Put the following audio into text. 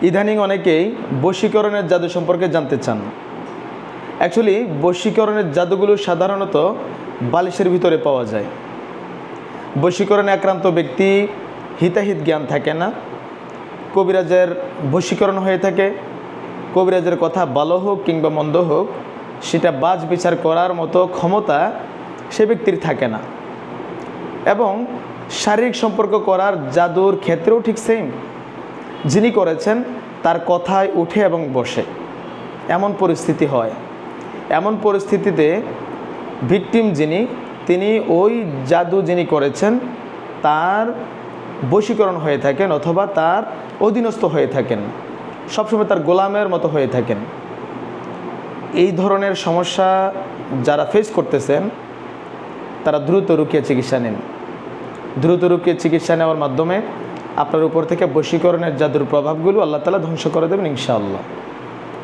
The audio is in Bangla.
ইদানিং অনেকেই বশীকরণের জাদু সম্পর্কে জানতে চান। অ্যাকচুয়ালি বশীকরণের জাদুগুলো সাধারণত বালিশের ভিতরে পাওয়া যায়। বশীকরণে আক্রান্ত ব্যক্তি হিতাহিত জ্ঞান থাকে না, কবিরাজের বশীকরণ হয়ে থাকে। কবিরাজের কথা ভালো হোক কিংবা মন্দ হোক, সেটা বাজ বিচার করার মতো ক্ষমতা সে ব্যক্তির থাকে না। এবং শারীরিক সম্পর্ক করার জাদুর ক্ষেত্রেও ঠিক সেম, যিনি করেছেন তার কথায় উঠে এবং বসে, এমন পরিস্থিতি হয়। এমন পরিস্থিতিতে ভিকটিম তিনি ওই জাদু যিনি করেছেন তার বশীকরণ হয়ে থাকেন, অথবা তার অধীনস্থ হয়ে থাকেন, সবসময় তার গোলামের মতো হয়ে থাকেন। এই ধরনের সমস্যা যারা ফেস করতেছেন তারা দ্রুত রুকিয়া চিকিৎসা নিন। দ্রুত রুকিয়া চিকিৎসা নেওয়ার মাধ্যমে আপনার উপর থেকে বশীকরণের জাদুর প্রভাবগুলো আল্লাহ তাআলা ধ্বংস করে দেবেন ইনশাআল্লাহ।